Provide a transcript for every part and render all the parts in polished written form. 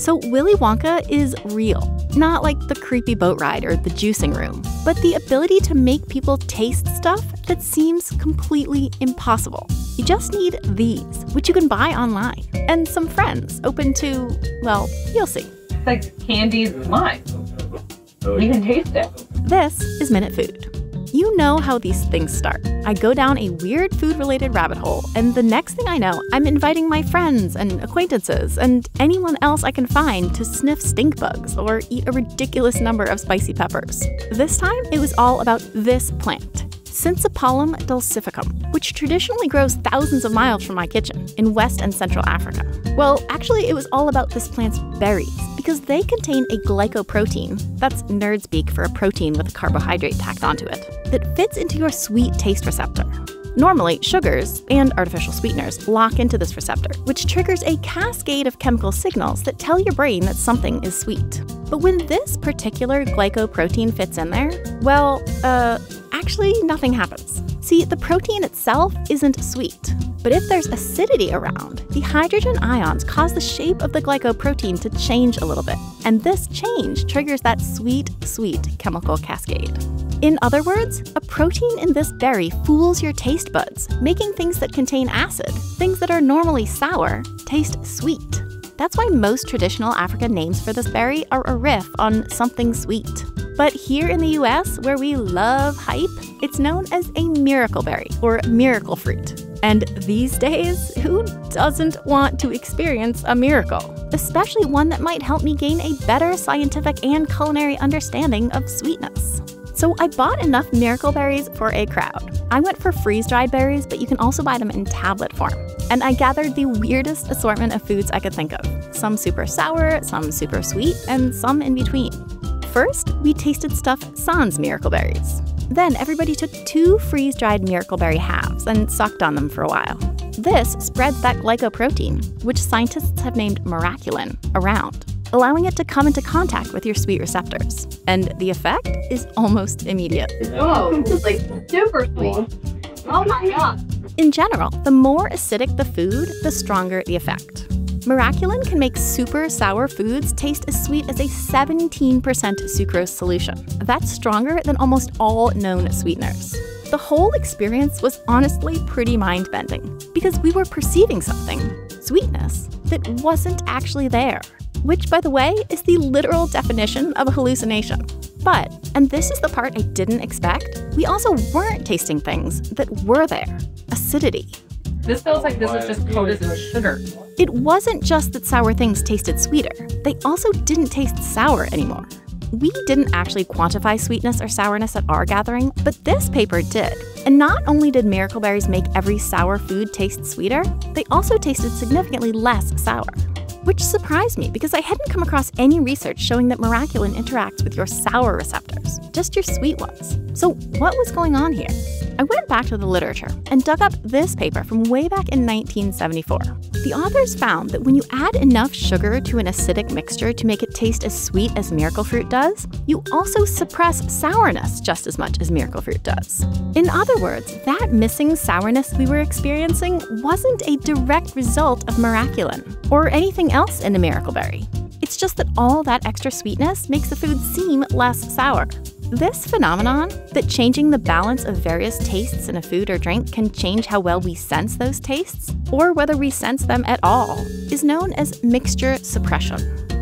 So Willy Wonka is real. Not like the creepy boat ride or the juicing room, but the ability to make people taste stuff that seems completely impossible. You just need these, which you can buy online, and some friends open to, well, you'll see. It's like candied lime. You can taste it. This is Minute Food. You know how these things start. I go down a weird food-related rabbit hole, and the next thing I know, I'm inviting my friends and acquaintances and anyone else I can find to sniff stink bugs or eat a ridiculous number of spicy peppers. This time, it was all about this plant, 𝗪𝗶𝗹𝗆𝗆 𝗪𝗔𝗪, which traditionally grows thousands of miles from my kitchen in West and Central Africa. Well, actually, it was all about this plant's berries, because they contain a glycoprotein, that's nerd speak for a protein with a carbohydrate tacked onto it, that fits into your sweet taste receptor. Normally, sugars and artificial sweeteners lock into this receptor, which triggers a cascade of chemical signals that tell your brain that something is sweet. But when this particular glycoprotein fits in there, well, actually nothing happens. See, the protein itself isn't sweet. But if there's acidity around, the hydrogen ions cause the shape of the glycoprotein to change a little bit. And this change triggers that sweet, sweet chemical cascade. In other words, a protein in this berry fools your taste buds, making things that contain acid, things that are normally sour, taste sweet. That's why most traditional African names for this berry are a riff on something sweet. But here in the US, where we love hype, it's known as a miracle berry or miracle fruit. And these days, who doesn't want to experience a miracle? Especially one that might help me gain a better scientific and culinary understanding of sweetness. So I bought enough miracle berries for a crowd. I went for freeze-dried berries, but you can also buy them in tablet form. And I gathered the weirdest assortment of foods I could think of. Some super sour, some super sweet, and some in between. First, we tasted stuffed sans miracle berries. Then everybody took 2 freeze-dried miracle berry halves and sucked on them for a while. This spreads that glycoprotein, which scientists have named ◪𝗪𝗪𝗀, around, allowing it to come into contact with your sweet receptors. And the effect is almost immediate. Oh, it's like super sweet. Oh my god. In general, the more acidic the food, the stronger the effect. ◪𝗪𝗪𝗀 can make super sour foods taste as sweet as a 17% sucrose solution. That's stronger than almost all known sweeteners. The whole experience was honestly pretty mind-bending, because we were perceiving something, sweetness, that wasn't actually there. Which, by the way, is the literal definition of a hallucination. But, and this is the part I didn't expect, we also weren't tasting things that were there. Acidity. This feels like this is just coated in sugar. It wasn't just that sour things tasted sweeter. They also didn't taste sour anymore. We didn't actually quantify sweetness or sourness at our gathering, but this paper did. And not only did miracle berries make every sour food taste sweeter, they also tasted significantly less sour. Which surprised me because I hadn't come across any research showing that ◪𝗪𝗪𝗀 interacts with your sour receptors, just your sweet ones. So what was going on here? I went back to the literature and dug up this paper from way back in 1974. The authors found that when you add enough sugar to an acidic mixture to make it taste as sweet as miracle fruit does, you also suppress sourness just as much as miracle fruit does. In other words, that missing sourness we were experiencing wasn't a direct result of ◪𝗪𝗪𝗪𝗀 or anything else in a miracle berry. It's just that all that extra sweetness makes the food seem less sour. This phenomenon, that changing the balance of various tastes in a food or drink can change how well we sense those tastes, or whether we sense them at all, is known as mixture suppression.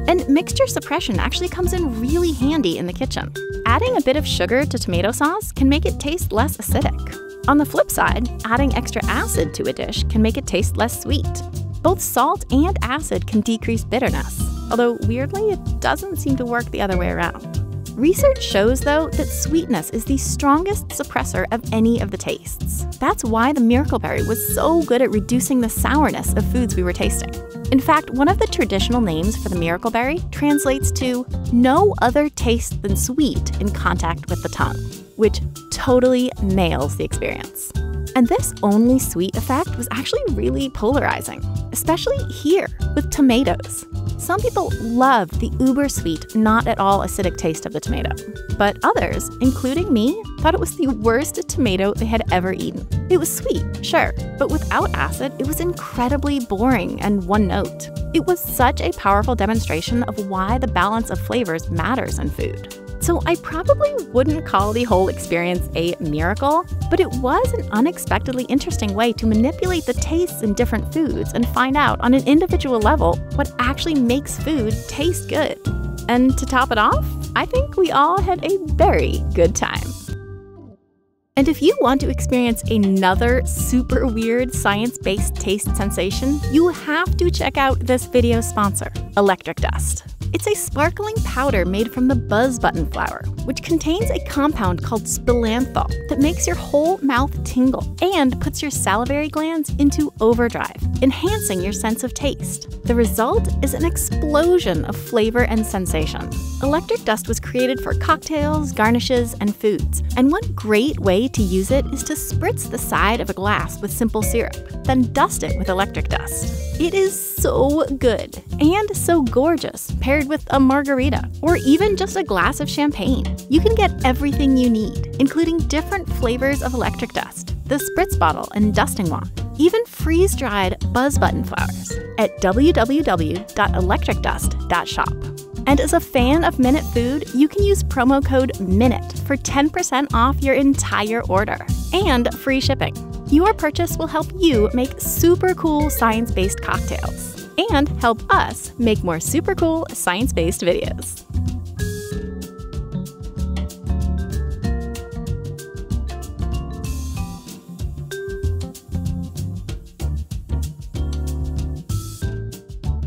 And mixture suppression actually comes in really handy in the kitchen. Adding a bit of sugar to tomato sauce can make it taste less acidic. On the flip side, adding extra acid to a dish can make it taste less sweet. Both salt and acid can decrease bitterness, although weirdly, it doesn't seem to work the other way around. Research shows, though, that sweetness is the strongest suppressor of any of the tastes. That's why the miracle berry was so good at reducing the sourness of foods we were tasting. In fact, one of the traditional names for the miracle berry translates to no other taste than sweet in contact with the tongue, which totally nails the experience. And this only sweet effect was actually really polarizing, especially here with tomatoes. Some people loved the uber-sweet, not at all acidic taste of the tomato. But others, including me, thought it was the worst tomato they had ever eaten. It was sweet, sure, but without acid, it was incredibly boring and one note. It was such a powerful demonstration of why the balance of flavors matters in food. So I probably wouldn't call the whole experience a miracle, but it was an unexpectedly interesting way to manipulate the tastes in different foods and find out on an individual level what actually makes food taste good. And to top it off, I think we all had a very good time. And if you want to experience another super weird science-based taste sensation, you have to check out this video's sponsor, Electric Dust. It's a sparkling powder made from the buzz button flower, which contains a compound called spilanthol that makes your whole mouth tingle and puts your salivary glands into overdrive, enhancing your sense of taste. The result is an explosion of flavor and sensation. Electric Dust was created for cocktails, garnishes, and foods, and one great way to use it is to spritz the side of a glass with simple syrup, then dust it with electric dust. It is so good and so gorgeous paired with a margarita or even just a glass of champagne. You can get everything you need, including different flavors of electric dust, the spritz bottle and dusting wand, even freeze-dried buzz button flowers at www.electricdust.shop. And as a fan of Minute Food, you can use promo code MINUTE for 10% off your entire order and free shipping. Your purchase will help you make super cool science-based cocktails and help us make more super cool science-based videos.